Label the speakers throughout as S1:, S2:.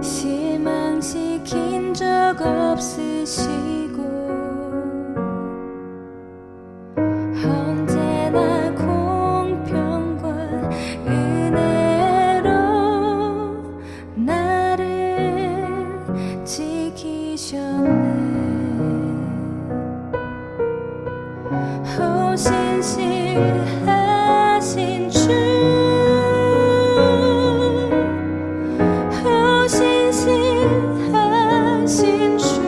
S1: 실망시킨 적 없으시고 언제나 공평과 은혜로 나를 지키셨네. 오 신실하신 주, 오 신실하신 주,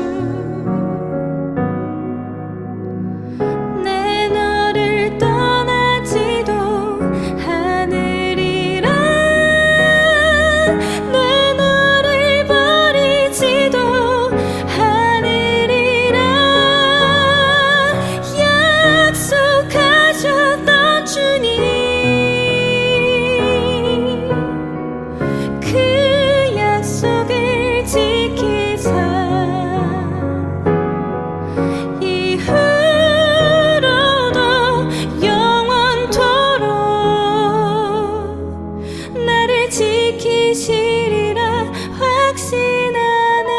S1: 내 너를 떠나지도 않으리라, 내 너를 버리지도 않으리라 약속하셨던 주님, 그 약속을 지키사 이후로도 영원토록 나를 지키시리라 확신하네.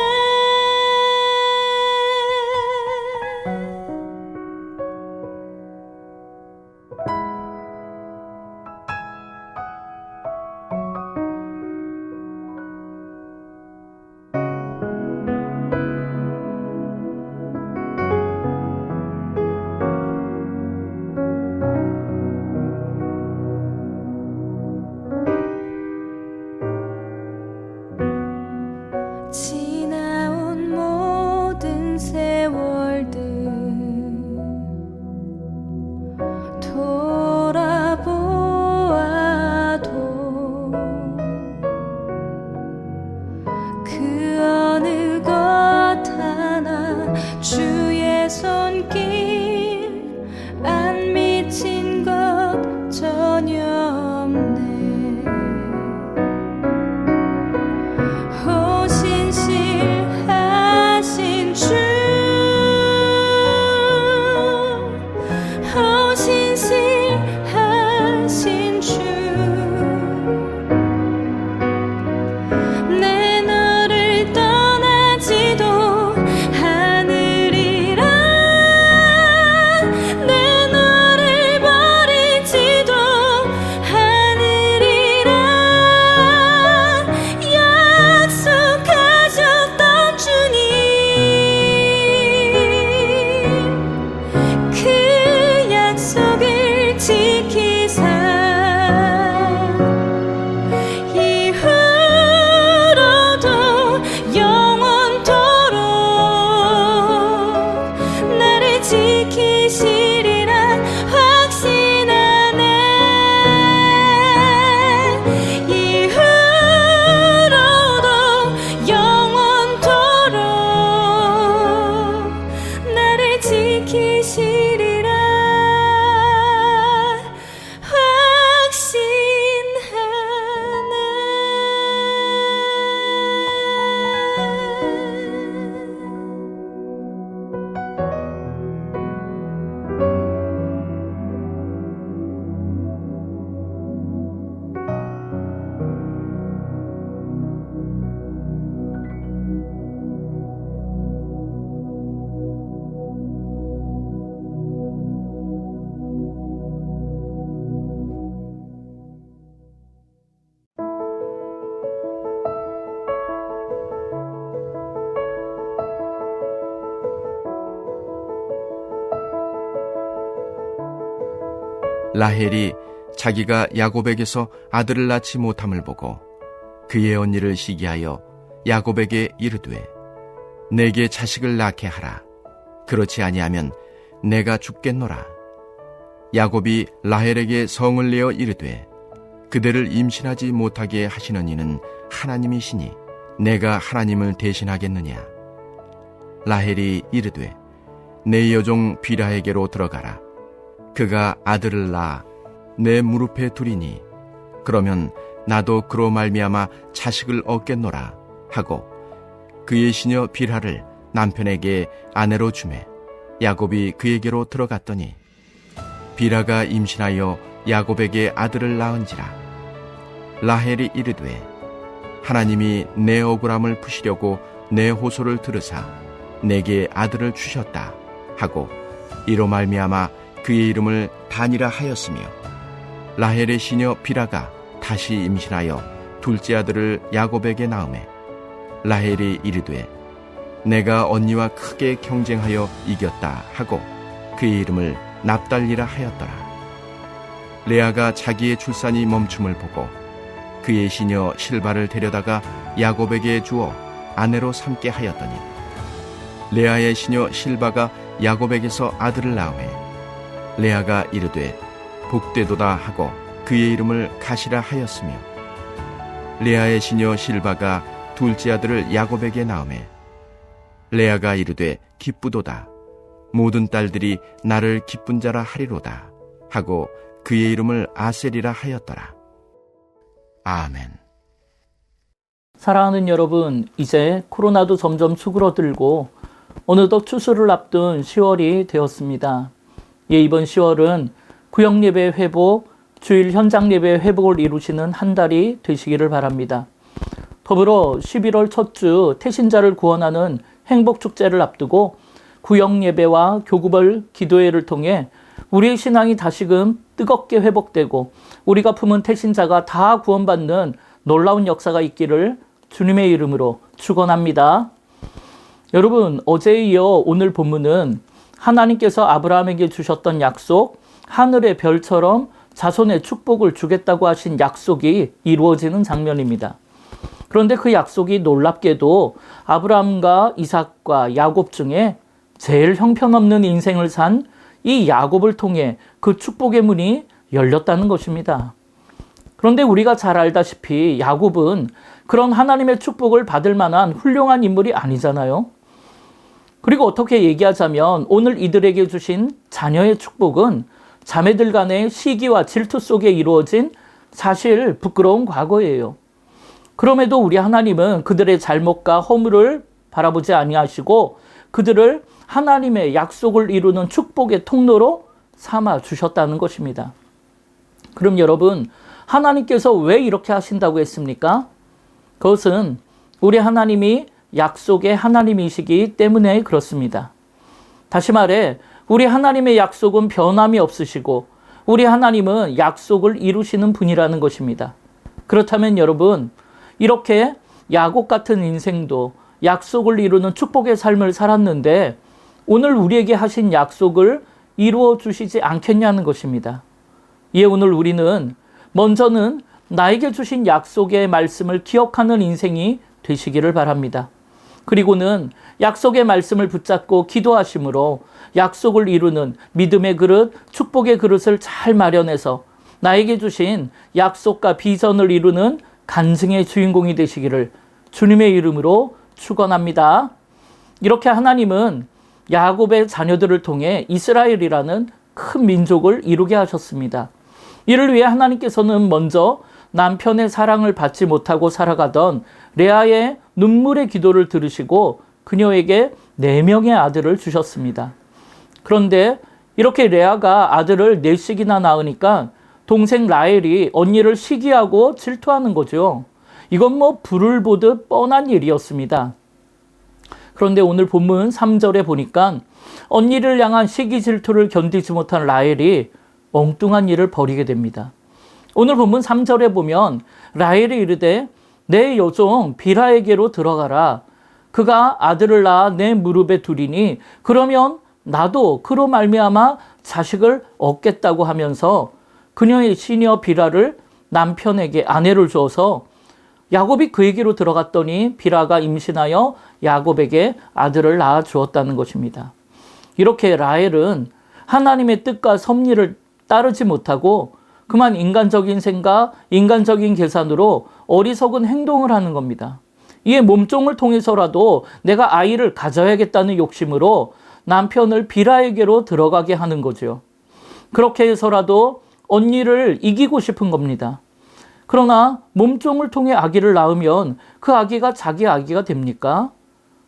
S1: 지나온 모든 세월들 돌아보아도 그 어느 것 하나 주의 손길 안 미친 것 전혀 없네. 오 신실하신 주, 오 신실하신 주, 내 너를 떠나지도 않으리라, 내 너를 버리지도 않으리라 약속하셨던 주님, 그 약속을 지키사 이후로도 영원토록 나를 지키시리라 확신하네. 이후로도 영원토록 나를 지키시리라
S2: 라헬이 자기가 야곱에게서 아들을 낳지 못함을 보고 그의 언니를 시기하여 야곱에게 이르되 내게 자식을 낳게 하라. 그렇지 아니하면 내가 죽겠노라. 야곱이 라헬에게 성을 내어 이르되 그대를 임신하지 못하게 하시는 이는 하나님이시니 내가 하나님을 대신하겠느냐. 라헬이 이르되 내 여종 비라에게로 들어가라. 그가 아들을 낳아 내 무릎에 두리니 그러면 나도 그로 말미암아 자식을 얻겠노라 하고 그의 시녀 빌하를 남편에게 아내로 주매 야곱이 그에게로 들어갔더니 빌하가 임신하여 야곱에게 아들을 낳은지라. 라헬이 이르되 하나님이 내 억울함을 푸시려고 내 호소를 들으사 내게 아들을 주셨다 하고 이로 말미암아 그의 이름을 단이라 하였으며 라헬의 시녀 빌하가 다시 임신하여 둘째 아들을 야곱에게 낳으매 라헬이 이르되 내가 언니와 크게 경쟁하여 이겼다 하고 그의 이름을 납달리라 하였더라. 레아가 자기의 출산이 멈춤을 보고 그의 시녀 실바를 데려다가 야곱에게 주어 아내로 삼게 하였더니 레아의 시녀 실바가 야곱에게서 아들을 낳으매 레아가 이르되 복되도다 하고 그의 이름을 가시라 하였으며 레아의 시녀 실바가 둘째 아들을 야곱에게 낳으매 레아가 이르되 기쁘도다 모든 딸들이 나를 기쁜 자라 하리로다 하고 그의 이름을 아셀이라 하였더라. 아멘.
S3: 사랑하는 여러분, 이제 코로나도 점점 수그러들고 어느덧 추수를 앞둔 10월이 되었습니다. 이번 10월은 구역예배 회복, 주일 현장 예배 회복을 이루시는 한 달이 되시기를 바랍니다. 더불어 11월 첫 주 태신자를 구원하는 행복축제를 앞두고 구역예배와 교구별 기도회를 통해 우리의 신앙이 다시금 뜨겁게 회복되고 우리가 품은 태신자가 다 구원받는 놀라운 역사가 있기를 주님의 이름으로 축원합니다. 여러분, 어제에 이어 오늘 본문은 하나님께서 아브라함에게 주셨던 약속, 하늘의 별처럼 자손의 축복을 주겠다고 하신 약속이 이루어지는 장면입니다. 그런데 그 약속이 놀랍게도 아브라함과 이삭과 야곱 중에 제일 형편없는 인생을 산 이 야곱을 통해 그 축복의 문이 열렸다는 것입니다. 그런데 우리가 잘 알다시피 야곱은 그런 하나님의 축복을 받을 만한 훌륭한 인물이 아니잖아요. 그리고 어떻게 얘기하자면 오늘 이들에게 주신 자녀의 축복은 자매들 간의 시기와 질투 속에 이루어진 사실 부끄러운 과거예요. 그럼에도 우리 하나님은 그들의 잘못과 허물을 바라보지 아니하시고 그들을 하나님의 약속을 이루는 축복의 통로로 삼아 주셨다는 것입니다. 그럼 여러분, 하나님께서 왜 이렇게 하신다고 했습니까? 그것은 우리 하나님이 약속의 하나님이시기 때문에 그렇습니다. 다시 말해, 우리 하나님의 약속은 변함이 없으시고 우리 하나님은 약속을 이루시는 분이라는 것입니다. 그렇다면 여러분, 이렇게 야곱 같은 인생도 약속을 이루는 축복의 삶을 살았는데 오늘 우리에게 하신 약속을 이루어 주시지 않겠냐는 것입니다. 이에 오늘 우리는 먼저는 나에게 주신 약속의 말씀을 기억하는 인생이 되시기를 바랍니다. 그리고는 약속의 말씀을 붙잡고 기도하심으로 약속을 이루는 믿음의 그릇, 축복의 그릇을 잘 마련해서 나에게 주신 약속과 비전을 이루는 간증의 주인공이 되시기를 주님의 이름으로 축원합니다. 이렇게 하나님은 야곱의 자녀들을 통해 이스라엘이라는 큰 민족을 이루게 하셨습니다. 이를 위해 하나님께서는 먼저 남편의 사랑을 받지 못하고 살아가던 레아의 눈물의 기도를 들으시고 그녀에게 4명의 아들을 주셨습니다. 그런데 이렇게 레아가 아들을 4씩이나 낳으니까 동생 라헬이 언니를 시기하고 질투하는 거죠. 이건 불을 보듯 뻔한 일이었습니다. 그런데 오늘 본문 3절에 보니까 언니를 향한 시기 질투를 견디지 못한 라헬이 엉뚱한 일을 벌이게 됩니다. 오늘 본문 3절에 보면 라헬이 이르되 내 여종 빌하에게로 들어가라. 그가 아들을 낳아 내 무릎에 두리니 그러면 나도 그로 말미암아 자식을 얻겠다고 하면서 그녀의 시녀 빌하를 남편에게 아내를 주어서 야곱이 그에게로 들어갔더니 빌하가 임신하여 야곱에게 아들을 낳아 주었다는 것입니다. 이렇게 라헬은 하나님의 뜻과 섭리를 따르지 못하고 그만 인간적인 생각, 인간적인 계산으로 어리석은 행동을 하는 겁니다. 이에 몸종을 통해서라도 내가 아이를 가져야겠다는 욕심으로 남편을 빌하에게로 들어가게 하는 거죠. 그렇게 해서라도 언니를 이기고 싶은 겁니다. 그러나 몸종을 통해 아기를 낳으면 그 아기가 자기 아기가 됩니까?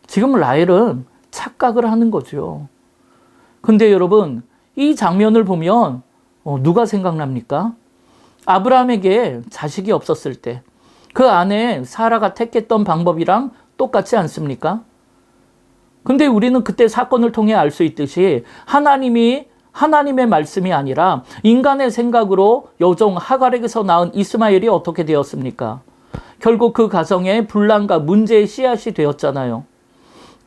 S3: 지금 라헬은 착각을 하는 거죠. 근데 여러분, 이 장면을 보면 누가 생각납니까? 아브라함에게 자식이 없었을 때, 그 안에 사라가 택했던 방법이랑 똑같지 않습니까? 근데 우리는 그때 사건을 통해 알 수 있듯이 하나님의 말씀이 아니라 인간의 생각으로 여종 하갈에게서 낳은 이스마엘이 어떻게 되었습니까? 결국 그 가정에 분란과 문제의 씨앗이 되었잖아요.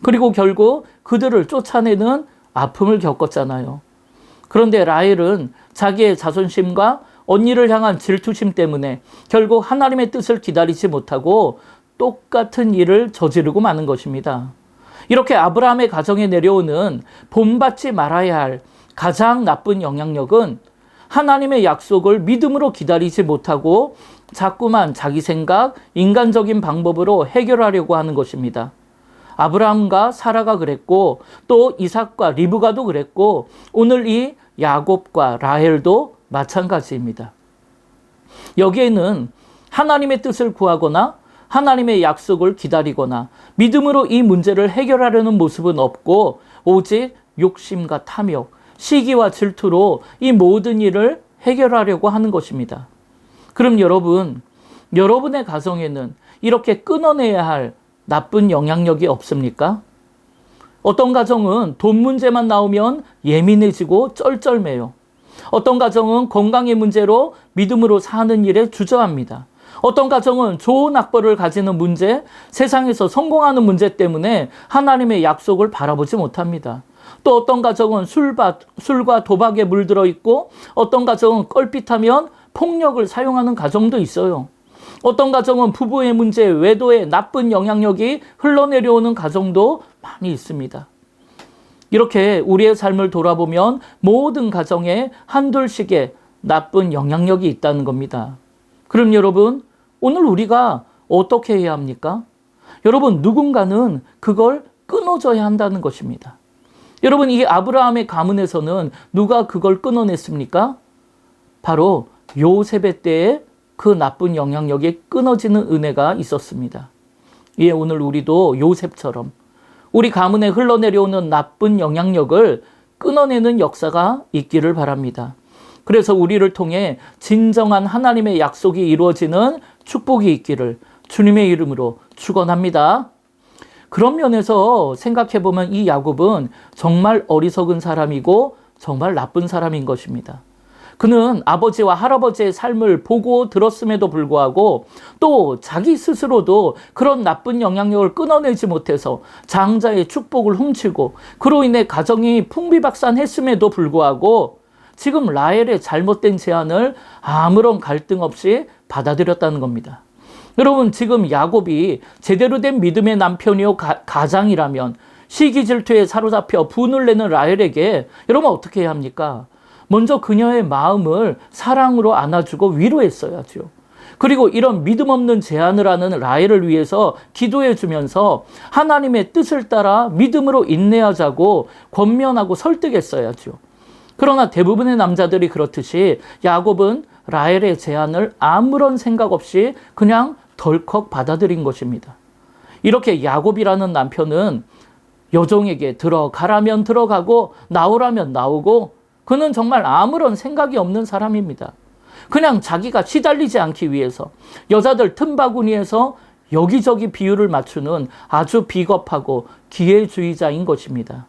S3: 그리고 결국 그들을 쫓아내는 아픔을 겪었잖아요. 그런데 라헬은 자기의 자존심과 언니를 향한 질투심 때문에 결국 하나님의 뜻을 기다리지 못하고 똑같은 일을 저지르고 마는 것입니다. 이렇게 아브라함의 가정에 내려오는 본받지 말아야 할 가장 나쁜 영향력은 하나님의 약속을 믿음으로 기다리지 못하고 자꾸만 자기 생각, 인간적인 방법으로 해결하려고 하는 것입니다. 아브라함과 사라가 그랬고 또 이삭과 리브가도 그랬고 오늘 이 야곱과 라헬도 마찬가지입니다. 여기에는 하나님의 뜻을 구하거나 하나님의 약속을 기다리거나 믿음으로 이 문제를 해결하려는 모습은 없고 오직 욕심과 탐욕, 시기와 질투로 이 모든 일을 해결하려고 하는 것입니다. 그럼 여러분의 가정에는 이렇게 끊어내야 할 나쁜 영향력이 없습니까? 어떤 가정은 돈 문제만 나오면 예민해지고 쩔쩔매요. 어떤 가정은 건강의 문제로 믿음으로 사는 일에 주저합니다. 어떤 가정은 좋은 학벌을 가지는 문제, 세상에서 성공하는 문제 때문에 하나님의 약속을 바라보지 못합니다. 또 어떤 가정은 술과 도박에 물들어 있고 어떤 가정은 껄핏하면 폭력을 사용하는 가정도 있어요. 어떤 가정은 부부의 문제, 외도의 나쁜 영향력이 흘러내려오는 가정도 많이 있습니다. 이렇게 우리의 삶을 돌아보면 모든 가정에 한둘씩의 나쁜 영향력이 있다는 겁니다. 그럼 여러분, 오늘 우리가 어떻게 해야 합니까? 여러분, 누군가는 그걸 끊어줘야 한다는 것입니다. 여러분, 이 아브라함의 가문에서는 누가 그걸 끊어냈습니까? 바로 요셉의 때에 그 나쁜 영향력이 끊어지는 은혜가 있었습니다. 예, 오늘 우리도 요셉처럼 우리 가문에 흘러내려오는 나쁜 영향력을 끊어내는 역사가 있기를 바랍니다. 그래서 우리를 통해 진정한 하나님의 약속이 이루어지는 축복이 있기를 주님의 이름으로 축원합니다. 그런 면에서 생각해보면 이 야곱은 정말 어리석은 사람이고 정말 나쁜 사람인 것입니다. 그는 아버지와 할아버지의 삶을 보고 들었음에도 불구하고 또 자기 스스로도 그런 나쁜 영향력을 끊어내지 못해서 장자의 축복을 훔치고 그로 인해 가정이 풍비박산했음에도 불구하고 지금 라헬의 잘못된 제안을 아무런 갈등 없이 받아들였다는 겁니다. 여러분, 지금 야곱이 제대로 된 믿음의 남편이요 가장이라면 시기 질투에 사로잡혀 분을 내는 라헬에게 여러분 어떻게 해야 합니까? 먼저 그녀의 마음을 사랑으로 안아주고 위로했어야죠. 그리고 이런 믿음 없는 제안을 하는 라헬을 위해서 기도해 주면서 하나님의 뜻을 따라 믿음으로 인내하자고 권면하고 설득했어야죠. 그러나 대부분의 남자들이 그렇듯이 야곱은 라헬의 제안을 아무런 생각 없이 그냥 덜컥 받아들인 것입니다. 이렇게 야곱이라는 남편은 여종에게 들어가라면 들어가고 나오라면 나오고 그는 정말 아무런 생각이 없는 사람입니다. 그냥 자기가 시달리지 않기 위해서 여자들 틈바구니에서 여기저기 비율을 맞추는 아주 비겁하고 기회주의자인 것입니다.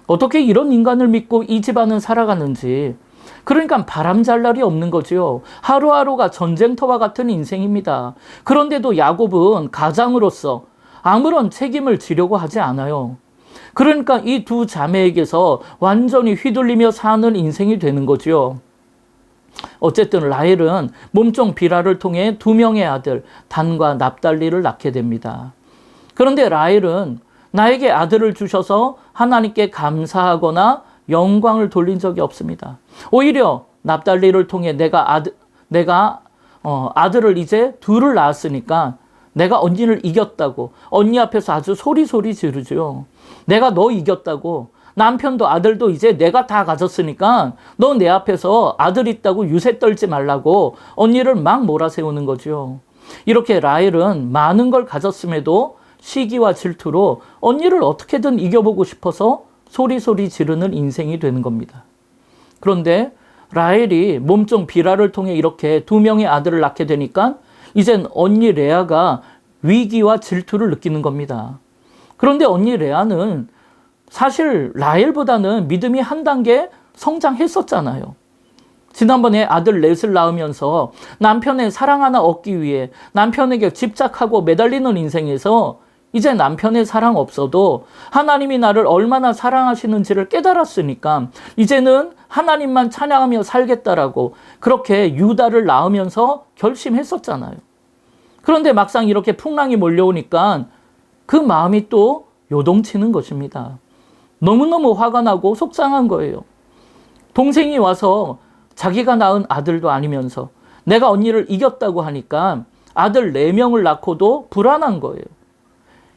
S3: 어떻게 이런 인간을 믿고 이 집안은 살아가는지, 그러니까 바람잘 날이 없는 거지요. 하루하루가 전쟁터와 같은 인생입니다. 그런데도 야곱은 가장으로서 아무런 책임을 지려고 하지 않아요. 그러니까 이 두 자매에게서 완전히 휘둘리며 사는 인생이 되는 거죠. 어쨌든 라헬은 몸종 비라를 통해 두 명의 아들 단과 납달리를 낳게 됩니다. 그런데 라헬은 나에게 아들을 주셔서 하나님께 감사하거나 영광을 돌린 적이 없습니다. 오히려 납달리를 통해 내가 아들을 이제 둘을 낳았으니까 내가 언니를 이겼다고 언니 앞에서 아주 소리소리 지르죠. 내가 너 이겼다고, 남편도 아들도 이제 내가 다 가졌으니까 너 내 앞에서 아들 있다고 유세 떨지 말라고 언니를 막 몰아세우는 거죠. 이렇게 라헬은 많은 걸 가졌음에도 시기와 질투로 언니를 어떻게든 이겨보고 싶어서 소리소리 지르는 인생이 되는 겁니다. 그런데 라헬이 몸종 비라를 통해 이렇게 두 명의 아들을 낳게 되니까 이젠 언니 레아가 위기와 질투를 느끼는 겁니다. 그런데 언니 레아는 사실 라헬보다는 믿음이 한 단계 성장했었잖아요. 지난번에 아들 넷을 낳으면서 남편의 사랑 하나 얻기 위해 남편에게 집착하고 매달리는 인생에서 이제 남편의 사랑 없어도 하나님이 나를 얼마나 사랑하시는지를 깨달았으니까 이제는 하나님만 찬양하며 살겠다라고 그렇게 유다를 낳으면서 결심했었잖아요. 그런데 막상 이렇게 풍랑이 몰려오니까 그 마음이 또 요동치는 것입니다. 너무너무 화가 나고 속상한 거예요. 동생이 와서 자기가 낳은 아들도 아니면서 내가 언니를 이겼다고 하니까 아들 4명을 낳고도 불안한 거예요.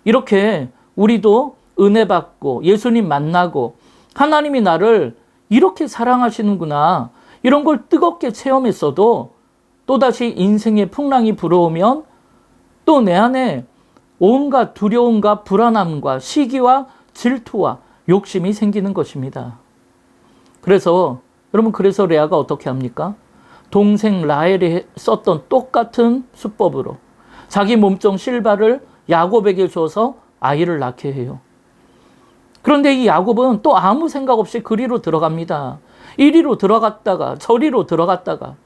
S3: 이렇게 우리도 은혜 받고 예수님 만나고 하나님이 나를 이렇게 사랑하시는구나 이런 걸 뜨겁게 체험했어도 또다시 인생의 풍랑이 불어오면 또 내 안에 온갖 두려움과 불안함과 시기와 질투와 욕심이 생기는 것입니다. 그래서 여러분 그래서 레아가 어떻게 합니까? 동생 라헬이 썼던 똑같은 수법으로 자기 몸종 실바를 야곱에게 줘서 아이를 낳게 해요. 그런데 이 야곱은 또 아무 생각 없이 그리로 들어갑니다. 이리로 들어갔다가 저리로 들어갔다가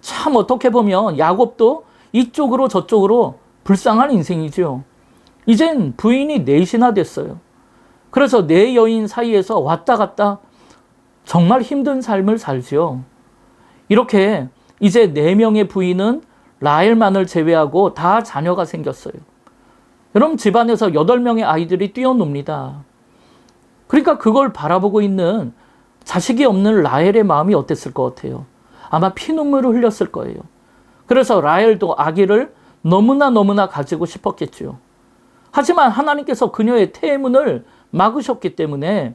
S3: 참 어떻게 보면 야곱도 이쪽으로 저쪽으로 불쌍한 인생이죠. 이젠 부인이 넷이나 됐어요. 그래서 네 여인 사이에서 왔다 갔다 정말 힘든 삶을 살죠. 이렇게 이제 4명의 부인은 라헬만을 제외하고 다 자녀가 생겼어요. 여러분 집안에서 8명의 아이들이 뛰어놉니다. 그러니까 그걸 바라보고 있는 자식이 없는 라헬의 마음이 어땠을 것 같아요? 아마 피눈물을 흘렸을 거예요. 그래서 라헬도 아기를 너무나 가지고 싶었겠죠. 하지만 하나님께서 그녀의 태문을 막으셨기 때문에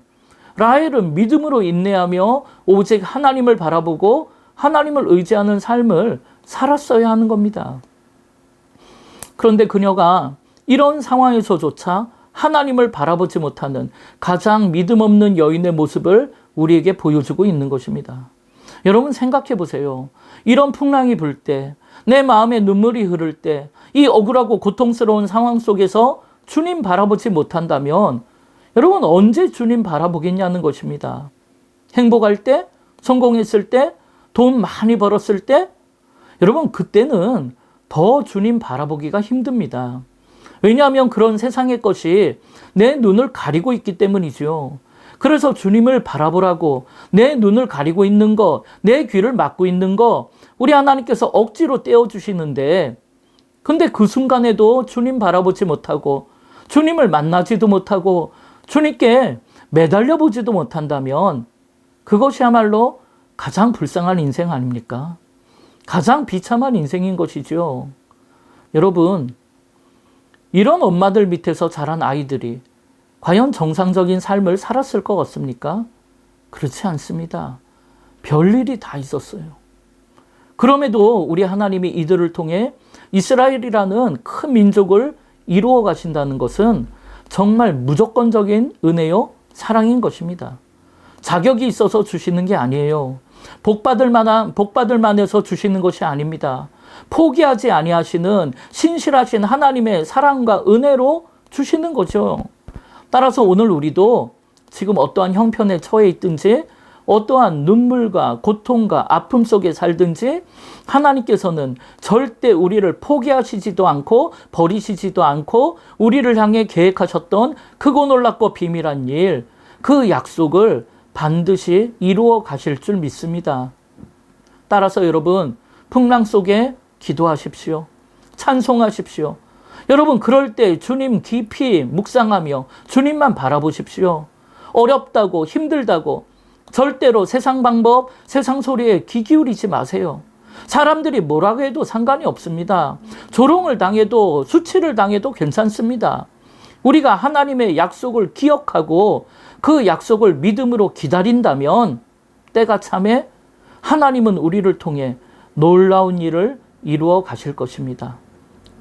S3: 라헬은 믿음으로 인내하며 오직 하나님을 바라보고 하나님을 의지하는 삶을 살았어야 하는 겁니다. 그런데 그녀가 이런 상황에서조차 하나님을 바라보지 못하는 가장 믿음 없는 여인의 모습을 우리에게 보여주고 있는 것입니다. 여러분 생각해 보세요. 이런 풍랑이 불 때, 내 마음에 눈물이 흐를 때, 이 억울하고 고통스러운 상황 속에서 주님 바라보지 못한다면 여러분 언제 주님 바라보겠냐는 것입니다. 행복할 때, 성공했을 때, 돈 많이 벌었을 때 여러분 그때는 더 주님 바라보기가 힘듭니다. 왜냐하면 그런 세상의 것이 내 눈을 가리고 있기 때문이죠. 그래서 주님을 바라보라고 내 눈을 가리고 있는 거, 내 귀를 막고 있는 거 우리 하나님께서 억지로 떼어주시는데 근데 그 순간에도 주님 바라보지 못하고 주님을 만나지도 못하고 주님께 매달려 보지도 못한다면 그것이야말로 가장 불쌍한 인생 아닙니까? 가장 비참한 인생인 것이죠. 여러분, 이런 엄마들 밑에서 자란 아이들이 과연 정상적인 삶을 살았을 것 같습니까? 그렇지 않습니다. 별일이 다 있었어요. 그럼에도 우리 하나님이 이들을 통해 이스라엘이라는 큰 민족을 이루어 가신다는 것은 정말 무조건적인 은혜요, 사랑인 것입니다. 자격이 있어서 주시는 게 아니에요. 복받을 만해서 주시는 것이 아닙니다. 포기하지 아니하시는 신실하신 하나님의 사랑과 은혜로 주시는 거죠. 따라서 오늘 우리도 지금 어떠한 형편에 처해 있든지 어떠한 눈물과 고통과 아픔 속에 살든지 하나님께서는 절대 우리를 포기하시지도 않고 버리시지도 않고 우리를 향해 계획하셨던 크고 놀랍고 비밀한 일, 그 약속을 반드시 이루어 가실 줄 믿습니다. 따라서 여러분 풍랑 속에 기도하십시오. 찬송하십시오. 여러분 그럴 때 주님 깊이 묵상하며 주님만 바라보십시오. 어렵다고 힘들다고 절대로 세상 방법, 세상 소리에 귀 기울이지 마세요. 사람들이 뭐라고 해도 상관이 없습니다. 조롱을 당해도 수치를 당해도 괜찮습니다. 우리가 하나님의 약속을 기억하고 그 약속을 믿음으로 기다린다면 때가 참에 하나님은 우리를 통해 놀라운 일을 이루어 가실 것입니다.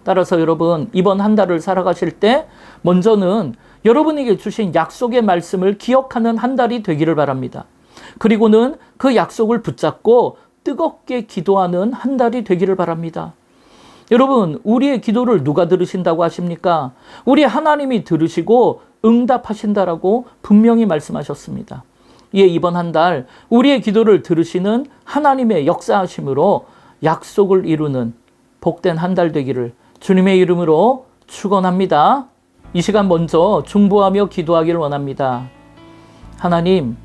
S3: 따라서 여러분 이번 한 달을 살아가실 때 먼저는 여러분에게 주신 약속의 말씀을 기억하는 한 달이 되기를 바랍니다. 그리고는 그 약속을 붙잡고 뜨겁게 기도하는 한 달이 되기를 바랍니다. 여러분, 우리의 기도를 누가 들으신다고 하십니까? 우리 하나님이 들으시고 응답하신다라고 분명히 말씀하셨습니다. 예, 이번 한 달 우리의 기도를 들으시는 하나님의 역사하심으로 약속을 이루는 복된 한 달 되기를 주님의 이름으로 축원합니다. 이 시간 먼저 중보하며 기도하기를 원합니다. 하나님,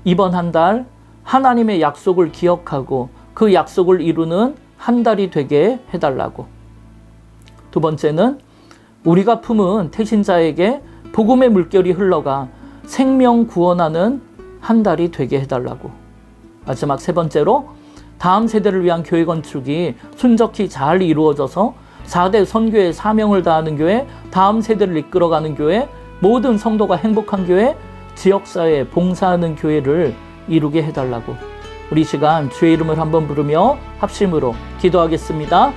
S3: 이번 한 달 하나님의 약속을 기억하고 그 약속을 이루는 한 달이 되게 해달라고. 두 번째는 우리가 품은 태신자에게 복음의 물결이 흘러가 생명 구원하는 한 달이 되게 해달라고. 마지막 세 번째로 다음 세대를 위한 교회 건축이 순적히 잘 이루어져서 4대 선교의 사명을 다하는 교회, 다음 세대를 이끌어가는 교회, 모든 성도가 행복한 교회, 지역사회에 봉사하는 교회를 이루게 해달라고. 우리 시간 주의 이름을 한번 부르며 합심으로 기도하겠습니다.